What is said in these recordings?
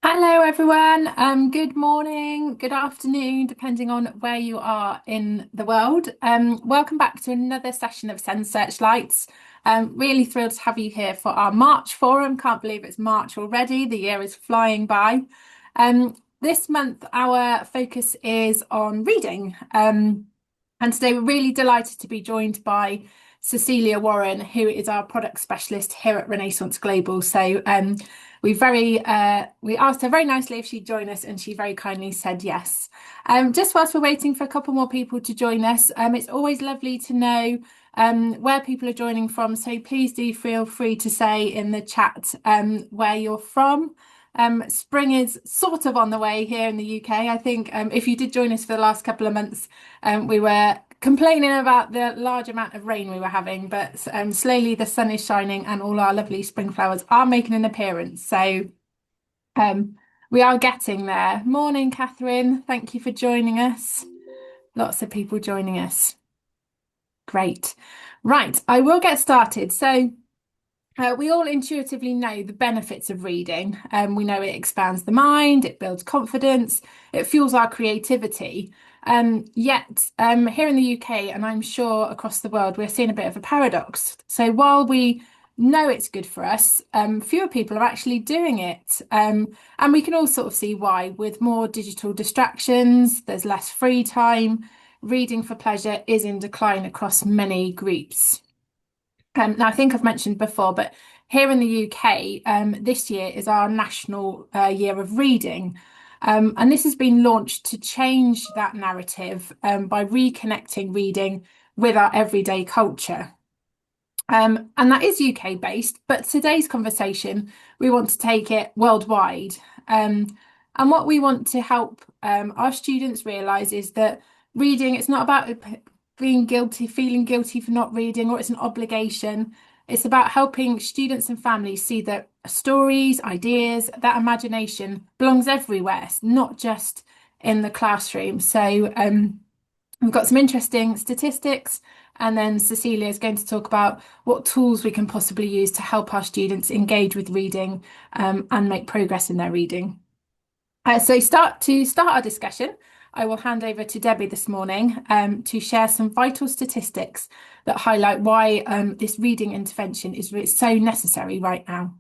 Hello, everyone. Good morning, good afternoon, depending on where you are in the world. Welcome back to another session of Searchlights. Really thrilled to have you here for our March forum. Can't believe it's March already. The year is flying by. This month, our focus is on reading. And today we're really delighted to be joined by Cecilia Warren, who is our product specialist here at Renaissance Global. We asked her very nicely if she'd join us, and she very kindly said yes. Just whilst we're waiting for a couple more people to join us, it's always lovely to know where people are joining from. So please do feel free to say in the chat where you're from. Spring is sort of on the way here in the UK. I think if you did join us for the last couple of months, we were complaining about the large amount of rain we were having, but slowly the sun is shining and all our lovely spring flowers are making an appearance. So we are getting there. Morning, Catherine. Thank you for joining us. Lots of people joining us. Great. Right, I will get started. We all intuitively know the benefits of reading. We know it expands the mind, it builds confidence, it fuels our creativity. Yet, here in the UK, and I'm sure across the world, we're seeing a bit of a paradox. So while we know it's good for us, fewer people are actually doing it. And we can all sort of see why. With more digital distractions, there's less free time. Reading for pleasure is in decline across many groups. Now, I think I've mentioned before, but here in the UK, this year is our National Year of Reading. And this has been launched to change that narrative by reconnecting reading with our everyday culture. And that is UK based, but today's conversation, we want to take it worldwide. And what we want to help our students realise is that reading, it's not about being guilty, feeling guilty for not reading, or it's an obligation. It's about helping students and families see that stories, ideas, that imagination belongs everywhere, it's not just in the classroom. We've got some interesting statistics, and then Cecilia is going to talk about what tools we can possibly use to help our students engage with reading and make progress in their reading. To start our discussion, I will hand over to Debbie this morning to share some vital statistics that highlight why this reading intervention is so necessary right now.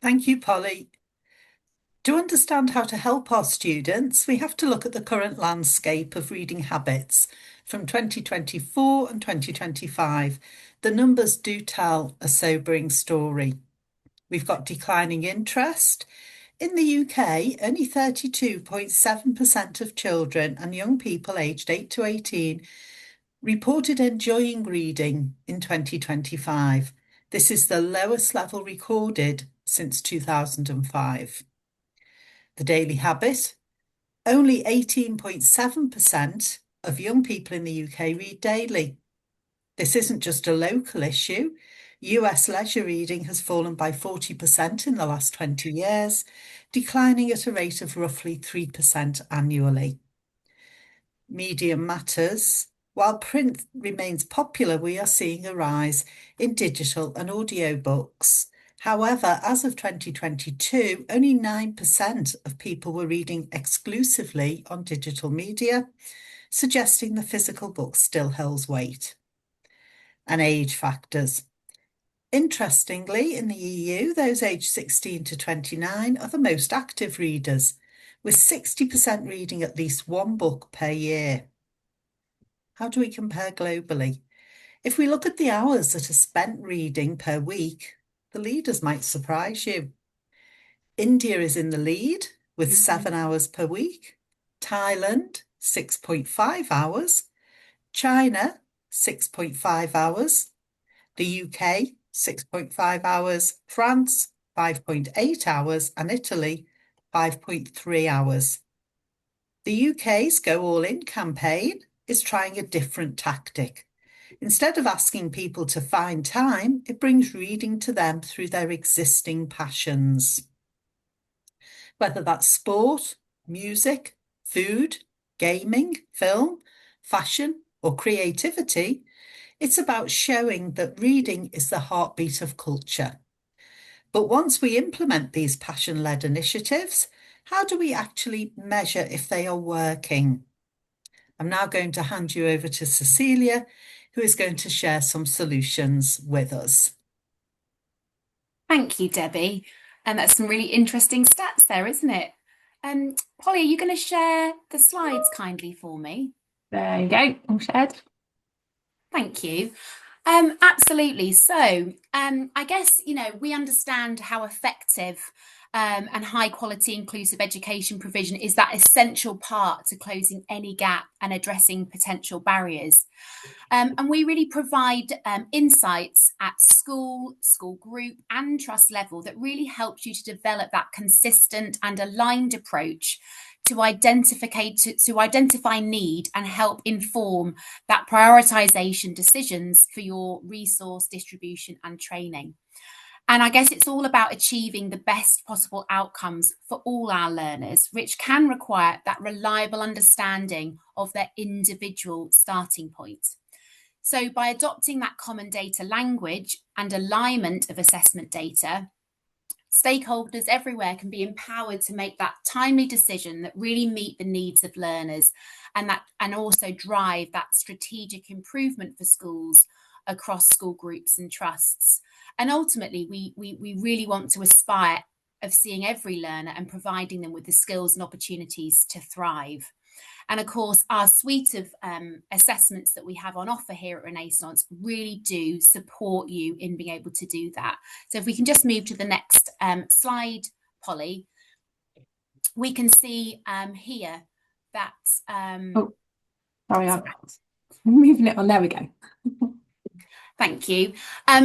Thank you, Polly. To understand how to help our students, we have to look at the current landscape of reading habits from 2024 and 2025. The numbers do tell a sobering story. We've got declining interest. In the UK, only 32.7% of children and young people aged 8 to 18 reported enjoying reading in 2025. This is the lowest level recorded since 2005. The daily habit, only 18.7% of young people in the UK read daily. This isn't just a local issue. US leisure reading has fallen by 40% in the last 20 years, declining at a rate of roughly 3% annually. Medium matters. While print remains popular, we are seeing a rise in digital and audio books. However, as of 2022, only 9% of people were reading exclusively on digital media, suggesting the physical book still holds weight. And age factors. Interestingly, in the EU, those aged 16 to 29 are the most active readers, with 60% reading at least one book per year. How do we compare globally? If we look at the hours that are spent reading per week, the leaders might surprise you. India is in the lead with 7 hours per week. Thailand, 6.5 hours. China, 6.5 hours. The UK, 6.5 hours. France, 5.8 hours. And Italy, 5.3 hours. The UK's Go All In campaign is trying a different tactic. Instead of asking people to find time, it brings reading to them through their existing passions. Whether that's sport, music, food, gaming, film, fashion, or creativity, it's about showing that reading is the heartbeat of culture. But once we implement these passion-led initiatives, how do we actually measure if they are working? I'm now going to hand you over to Cecilia, who is going to share some solutions with us. Thank you, Debbie. And that's some really interesting stats there, isn't it? Polly, are you going to share the slides kindly for me? There you go, all shared. Thank you. Absolutely. So, I guess, we understand how effective and high quality inclusive education provision is that essential part to closing any gap and addressing potential barriers. And we really provide insights at school group, and trust level that really helps you to develop that consistent and aligned approach to identify need and help inform that prioritization decisions for your resource distribution and training. And I guess it's all about achieving the best possible outcomes for all our learners, which can require that reliable understanding of their individual starting point. So, by adopting that common data language and alignment of assessment data, stakeholders everywhere can be empowered to make that timely decision that really meet the needs of learners, and also drive that strategic improvement for schools across school groups and trusts. And ultimately, we really want to aspire of seeing every learner and providing them with the skills and opportunities to thrive. And of course, our suite of assessments that we have on offer here at Renaissance really do support you in being able to do that. So if we can just move to the next slide, Polly, we can see here that... oh, sorry, I'm moving it on. There we go. Thank you.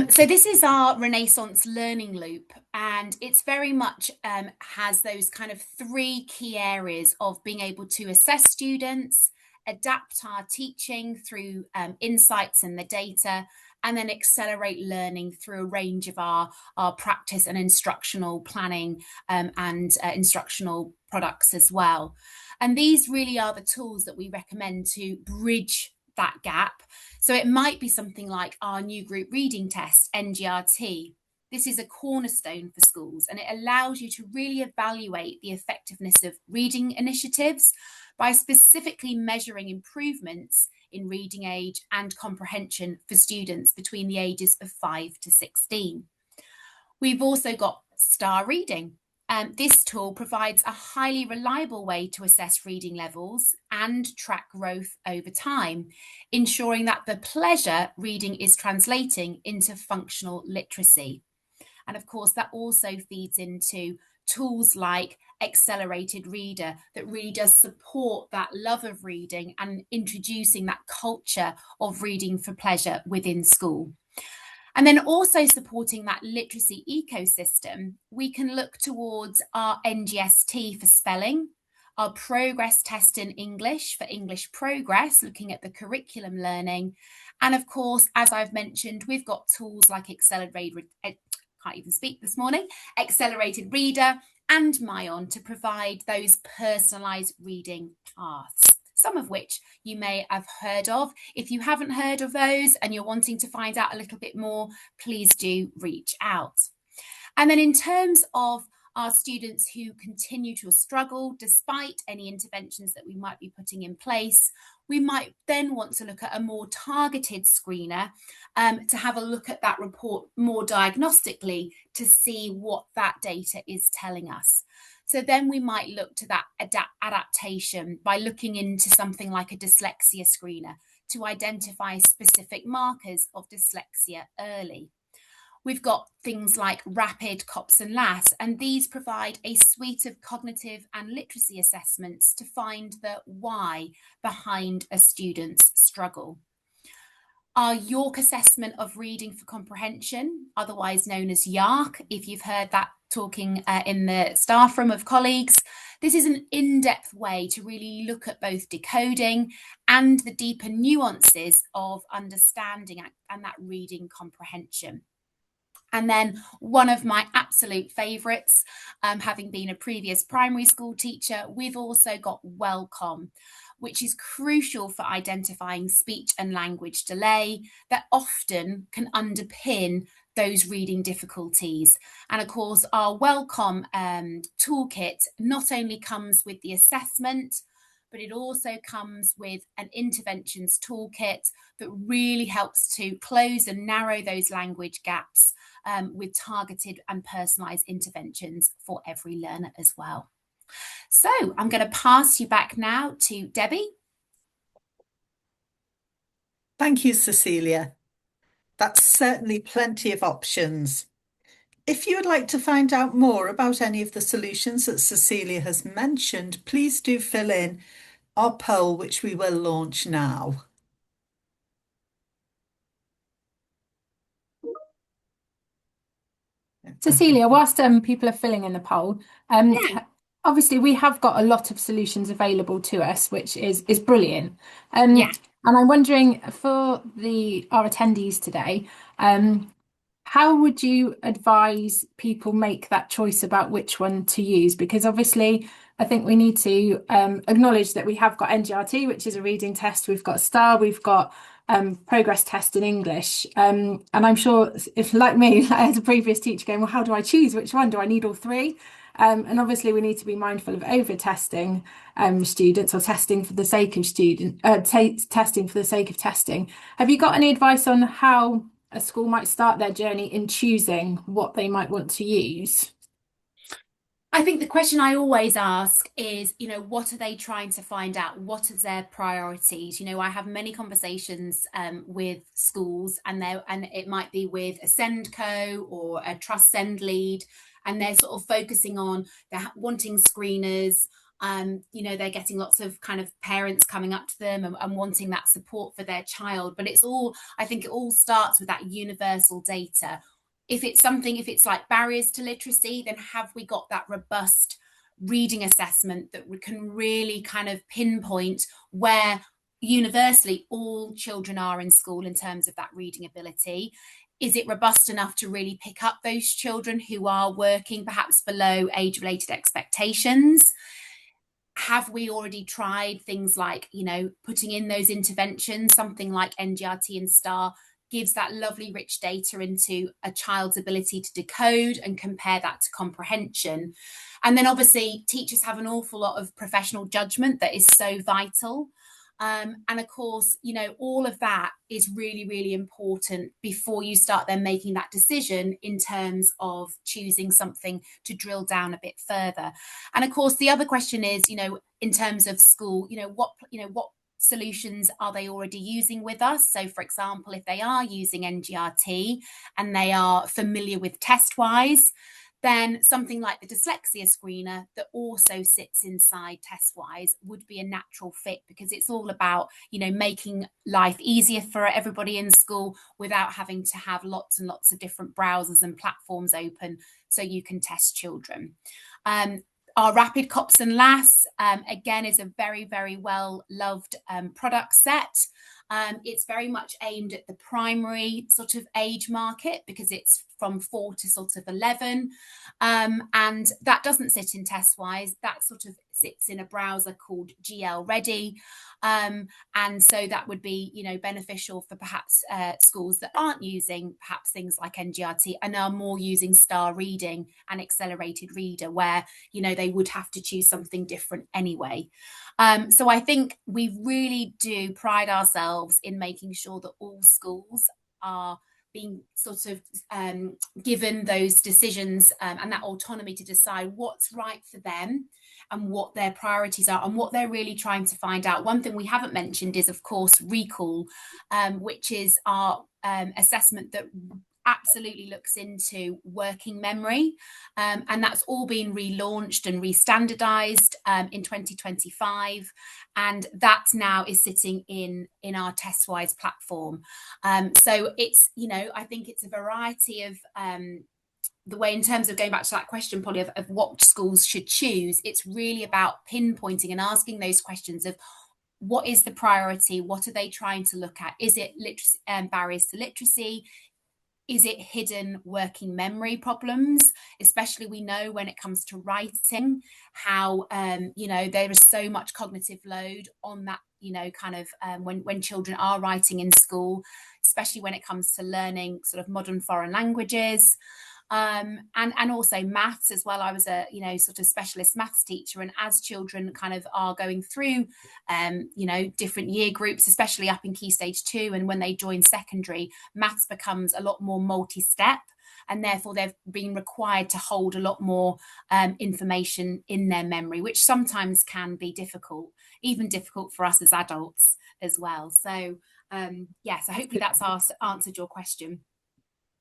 So this is our Renaissance learning loop, and it's very much has those kind of three key areas of being able to assess students, adapt our teaching through insights and the data, and then accelerate learning through a range of our practice and instructional planning and instructional products as well. And these really are the tools that we recommend to bridge that gap. So it might be something like our new group reading test, NGRT. This is a cornerstone for schools, and it allows you to really evaluate the effectiveness of reading initiatives by specifically measuring improvements in reading age and comprehension for students between the ages of 5 to 16. We've also got Star Reading. This tool provides a highly reliable way to assess reading levels and track growth over time, ensuring that the pleasure reading is translating into functional literacy. And of course, that also feeds into tools like Accelerated Reader that really does support that love of reading and introducing that culture of reading for pleasure within school. And then also supporting that literacy ecosystem, we can look towards our NGST for spelling, our progress test in English for English progress, looking at the curriculum learning. And of course, as I've mentioned, we've got tools like Accelerated Reader and Myon to provide those personalised reading paths, some of which you may have heard of. If you haven't heard of those and you're wanting to find out a little bit more, please do reach out. And then in terms of our students who continue to struggle despite any interventions that we might be putting in place, we might then want to look at a more targeted screener to have a look at that report more diagnostically to see what that data is telling us. So then we might look to that adaptation by looking into something like a dyslexia screener to identify specific markers of dyslexia early. We've got things like rapid COPS and LAS, and these provide a suite of cognitive and literacy assessments to find the why behind a student's struggle. Our York assessment of reading for comprehension, otherwise known as YARC, if you've heard that talking in the staff room of colleagues. This is an in-depth way to really look at both decoding and the deeper nuances of understanding and that reading comprehension. And then one of my absolute favourites, having been a previous primary school teacher, we've also got Wellcom. which is crucial for identifying speech and language delay that often can underpin those reading difficulties. And of course, our Welcome toolkit not only comes with the assessment, but it also comes with an interventions toolkit that really helps to close and narrow those language gaps with targeted and personalised interventions for every learner as well. So I'm going to pass you back now to Debbie. Thank you, Cecilia. That's certainly plenty of options. If you would like to find out more about any of the solutions that Cecilia has mentioned, please do fill in our poll, which we will launch now. Cecilia, whilst people are filling in the poll, obviously we have got a lot of solutions available to us, which is brilliant. Yeah. And I'm wondering for our attendees today, how would you advise people make that choice about which one to use? Because obviously, I think we need to acknowledge that we have got NGRT, which is a reading test. We've got STAR, we've got progress test in English. And I'm sure if, like me, as a previous teacher going, well, how do I choose? Which one? Do I need all three? And obviously, we need to be mindful of over-testing students or testing for the sake of testing for the sake of testing. Have you got any advice on how a school might start their journey in choosing what they might want to use? I think the question I always ask is, what are they trying to find out? What are their priorities? I have many conversations with schools, and it might be with a SEND co or a Trust SEND lead, and they're sort of focusing on they're wanting screeners. They're getting lots of kind of parents coming up to them and wanting that support for their child. But I think it all starts with that universal data. If it's like barriers to literacy, then have we got that robust reading assessment that we can really kind of pinpoint where universally all children are in school in terms of that reading ability? Is it robust enough to really pick up those children who are working perhaps below age-related expectations? Have we already tried things like, putting in those interventions? Something like NGRT and STAR gives that lovely rich data into a child's ability to decode and compare that to comprehension. And then obviously teachers have an awful lot of professional judgment that is so vital. And of course, all of that is really, really important before you start then making that decision in terms of choosing something to drill down a bit further. And of course, the other question is, in terms of school, what solutions are they already using with us? So for example, if they are using NGRT and they are familiar with TestWise, then something like the dyslexia screener that also sits inside TestWise would be a natural fit, because it's all about, making life easier for everybody in school without having to have lots and lots of different browsers and platforms open so you can test children. Our Rapid COPS and LAS, again, is a very, very well loved product set. It's very much aimed at the primary sort of age market because it's from 4 to sort of 11. And that doesn't sit in TestWise. That sort of sits in a browser called GL Ready. And so that would be, beneficial for perhaps schools that aren't using perhaps things like NGRT and are more using STAR reading and accelerated reader, where, they would have to choose something different anyway. So I think we really do pride ourselves in making sure that all schools are being sort of given those decisions and that autonomy to decide what's right for them and what their priorities are and what they're really trying to find out. One thing we haven't mentioned is, of course, Recall, which is our assessment that absolutely looks into working memory, and that's all been relaunched and re-standardized in 2025, and that now is sitting in our TestWise platform. So it's, I think it's a variety of the way, in terms of going back to that question, Polly, of what schools should choose. It's really about pinpointing and asking those questions of what is the priority, what are they trying to look at? Is it literacy, barriers to literacy? Is it hidden working memory problems? Especially we know when it comes to writing, how, there is so much cognitive load on that, when children are writing in school, especially when it comes to learning sort of modern foreign languages. And also maths as well. I was a sort of specialist maths teacher, and as children kind of are going through different year groups, especially up in key stage 2, and when they join secondary, maths becomes a lot more multi-step, and therefore they've been required to hold a lot more information in their memory, which sometimes can be difficult, even difficult for us as adults as well. So so hopefully that's answered your question.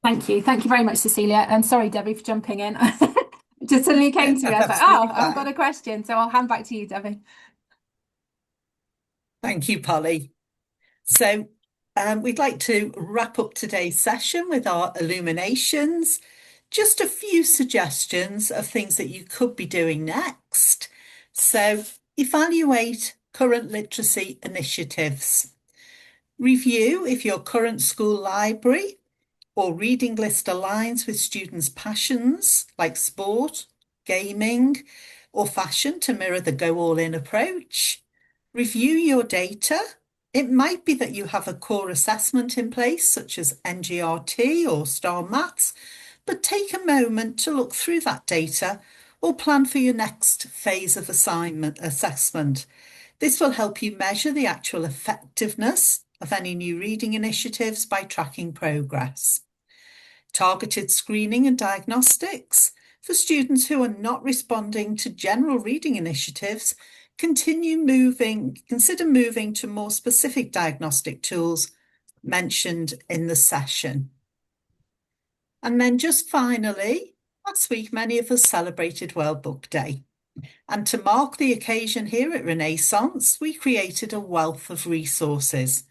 Thank you very much, Cecilia, and sorry Debbie for jumping in. It just suddenly came to me. I was like, I've got a question, so I'll hand back to you, Debbie. Thank you, Polly. So we'd like to wrap up today's session with our illuminations. Just a few suggestions of things that you could be doing next. So evaluate current literacy initiatives. Review if your current school library or reading list aligns with students' passions like sport, gaming, or fashion to mirror the go all in approach. Review your data. It might be that you have a core assessment in place, such as NGRT or STAR Maths, but take a moment to look through that data or plan for your next phase of assessment. This will help you measure the actual effectiveness of any new reading initiatives by tracking progress. Targeted screening and diagnostics. For students who are not responding to general reading initiatives, consider moving to more specific diagnostic tools mentioned in the session. And then just finally, last week, many of us celebrated World Book Day. And to mark the occasion here at Renaissance, we created a wealth of resources.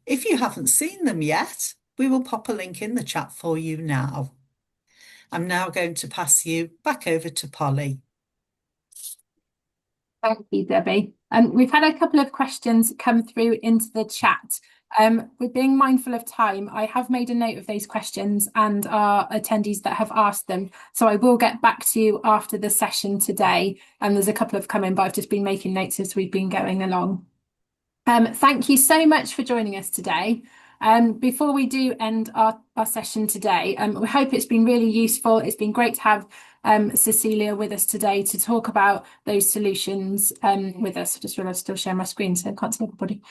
If you haven't seen them yet, we will pop a link in the chat for you now. I'm now going to pass you back over to Polly. Thank you, Debbie. We've had a couple of questions come through into the chat. With being mindful of time, I have made a note of those questions and our attendees that have asked them. So I will get back to you after the session today. And there's a couple of come in, but I've just been making notes as we've been going along. Thank you so much for joining us today. Before we do end our session today, we hope it's been really useful. It's been great to have Cecilia with us today to talk about those solutions with us. I just realised I still share my screen, so I can't see everybody.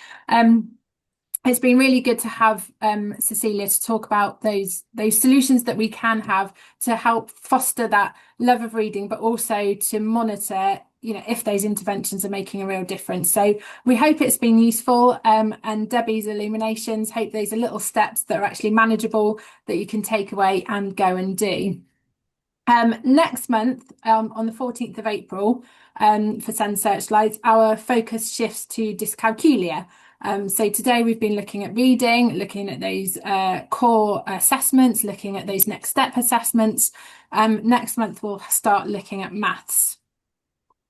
It's been really good to have Cecilia to talk about those solutions that we can have to help foster that love of reading, but also to monitor if those interventions are making a real difference. So we hope it's been useful, and Debbie's illuminations, hope those are little steps that are actually manageable that you can take away and go and do. Next month, on the 14th of April, for Send Searchlights, our focus shifts to dyscalculia. So today we've been looking at reading, looking at those core assessments, looking at those next step assessments. Next month we'll start looking at maths.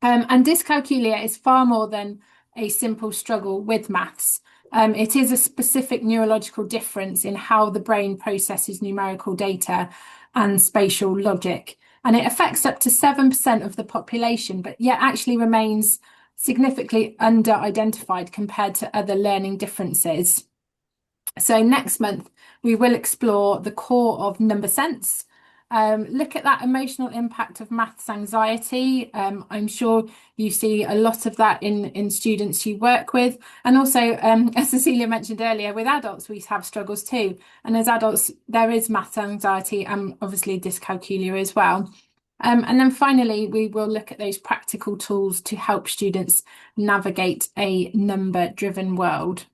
And dyscalculia is far more than a simple struggle with maths. It is a specific neurological difference in how the brain processes numerical data and spatial logic. And it affects up to 7% of the population, but yet actually remains significantly under-identified compared to other learning differences. So next month, we will explore the core of number sense, look at that emotional impact of maths anxiety. I'm sure you see a lot of that in students you work with. And also, as Cecilia mentioned earlier, with adults, we have struggles too. And as adults, there is maths anxiety and obviously dyscalculia as well. And then finally, we will look at those practical tools to help students navigate a number-driven world.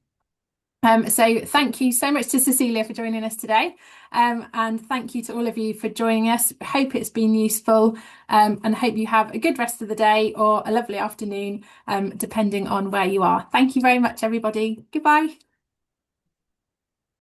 So thank you so much to Cecilia for joining us today, and thank you to all of you for joining us. Hope it's been useful, and hope you have a good rest of the day or a lovely afternoon, depending on where you are. Thank you very much, everybody. Goodbye.